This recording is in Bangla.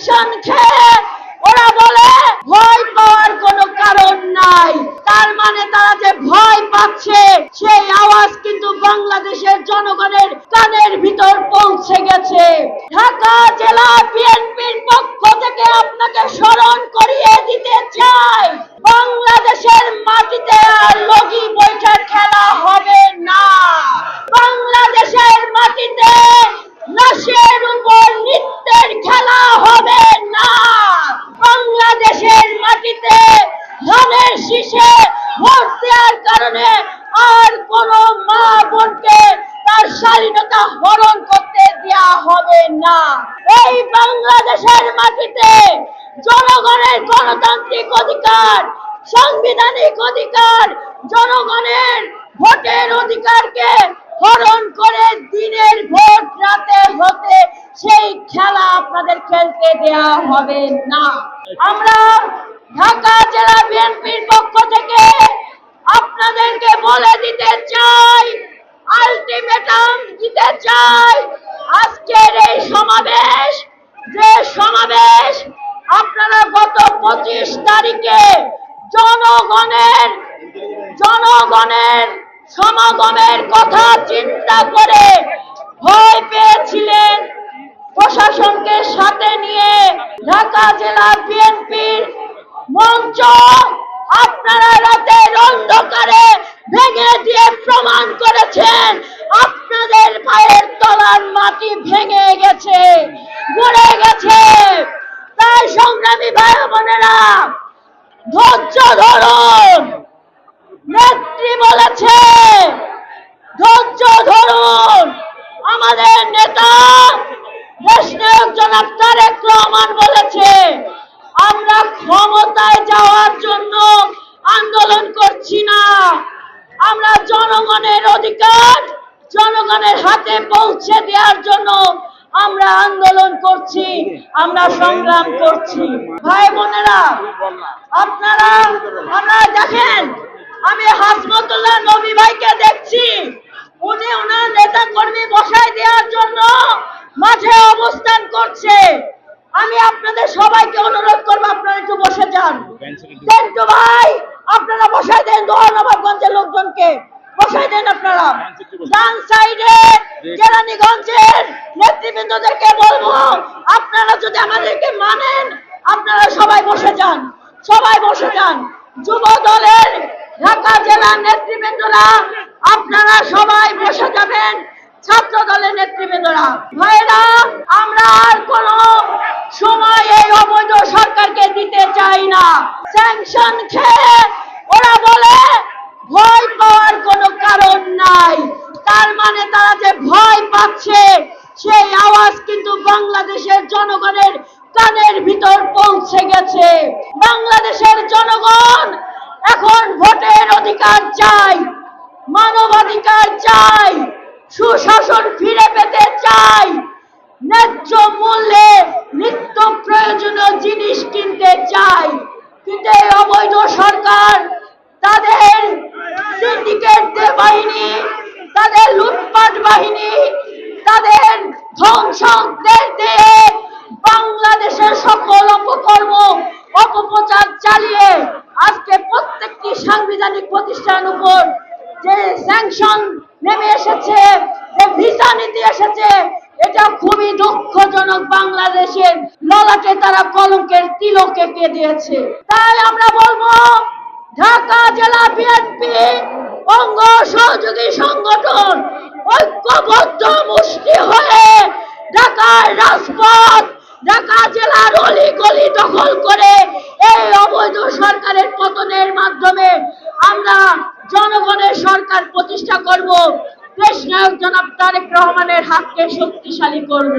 স্যাংশন খেয়ে ওরা বলে ভয় পাওয়ার কোনো কারণ নাই। তার মানে তারা যে ভয় পাচ্ছে সেই আওয়াজ কিন্তু বাংলাদেশের জনগণের কানের ভিতর পৌঁছে গেছে। ঢাকা জেলা বিএনপির পক্ষ থেকে আপনাকে স্মরণ করিয়ে দিতে চাই, বাংলাদেশের মাটিতে আর লগি বৈঠার খেলা হবে না। বাংলাদেশের মাটিতে লাশের উপর নৃত্যের খেলা হবে না। বাংলাদেশের মাটিতে ধানের শীষে ভোট দেওয়ার কারণে আর কোন মা বোনকে তার স্বাধীনতা হরণ করতে দেওয়া হবে না। এই বাংলাদেশের মাটিতে জনগণের গণতান্ত্রিক অধিকার, সাংবিধানিক অধিকার, জনগণের ভোটের অধিকারকে হরণ করে দিনের ভোট রাতে হতে সেই খেলা আপনাদের খেলতে দেয়া হবে না। আমরা ঢাকা জেলা বিএনপির পক্ষ থেকে আপনাদেরকে বলে দিতে চাই, আলটিমেটাম দিতে চাই, আজকের এই সমাবেশ, যে সমাবেশ আপনারা গত 25 তারিখে জনগণের সমাগমের কথা চিন্তা করে ভয় পেয়েছিলেন, প্রশাসনকে সাথে নিয়ে ঢাকা জেলা বিএনপির মঞ্চ আপনারা রাতের অন্ধকারে ভেঙে দিয়ে প্রমাণ করেছেন আপনাদের পায়ের তলার মাটি ভেঙে গেছে, গড়ে গেছে। তাই সংগ্রামী ভাই বোনেরা, ধৈর্য ধরুন। নেত্রী বলেছে ধৈর্য ধরুন। আমাদের নেতা দেশনায়ক জনাব তারেক রহমান বলেছে আমরা ক্ষমতায় যাওয়ার জন্য আন্দোলন করছি না, আমরা জনগণের অধিকার জনগণের হাতে পৌঁছে দেওয়ার জন্য আমরা আন্দোলন করছি, আমরা সংগ্রাম করছি। ভাই বোনেরা, আপনারা দেখেন, আমি হাসমতুল্লাহ নবী ভাইকে দেখছি, উনি ওনার নেতা কর্মী বসায় দেওয়ার জন্য মাঠে অবস্থান করছে। আমি আপনাদের সবাইকে অনুরোধ করবো আপনারা একটু বসে যান। কিন্তু ভাই আপনারা বসায় দেন, দোহানবাবগঞ্জের লোকজনকে বসায় দেন। আপনারা ডান সাইডে কেরানীগঞ্জের নেতৃবৃন্দদেরকে বলবো আপনারা যদি আমাদেরকে মানেন আপনারা সবাই বসে যান, সবাই বসে যান। যুব দলের ঢাকা জেলার নেতৃবৃন্দরা আপনারা সবাই বসে যাবেন, ছাত্র দলের নেতৃবৃন্দরা। ভাইরা, আমরা আর কোন সময় এই অবৈধ সরকারকে দিতে চাই না। স্যাংশন খেয়ে ওরা বলে ভয় পাওয়ার কোনো কারণ নাই। তার মানে তারা যে ভয় পাচ্ছে সেই আওয়াজ কিন্তু বাংলাদেশের জনগণের কানের ভিতর পৌঁছে গেছে। বাংলাদেশের জনগণ এখন ভোটের অধিকার চাই, মানবাধিকার চাই, সুশাসন ফিরে পেতে চাই, ন্যায্য মূল্যে নিত্য প্রয়োজনীয় জিনিস কিনতে চাই। কিন্তু এই অবৈধ সরকার তাদের সিন্ডিকেট বাহিনী, তাদের লুটপাট বাহিনী, তাদের ধ্বংসদের দিয়ে বাংলাদেশের সকল অপকর্ম অপপ্রচার চালিয়ে আজকে প্রত্যেকটি সাংবিধানিক প্রতিষ্ঠান উপর যে স্যাংশন নেমে এসেছে, যে ভিসা নীতি এসেছে, এটা খুবই দুঃখজনক। বাংলাদেশের ললাটে তারা কলঙ্কের তিলক এঁকে দিয়েছে। তাই আমরা বলবো ঢাকা জেলা বিএনপি অঙ্গ সহযোগী সংগঠন ঐক্যবদ্ধ মুষ্টি হয়ে ঢাকার রাজপথ, ঢাকা জেলার অলিগলি দখল করে এই অবৈধ সরকারের পতনের মাধ্যমে আমরা জনগণের সরকার প্রতিষ্ঠা করব, দেশনায়ক জনাব তারেক রহমানের হাতকে শক্তিশালী করব।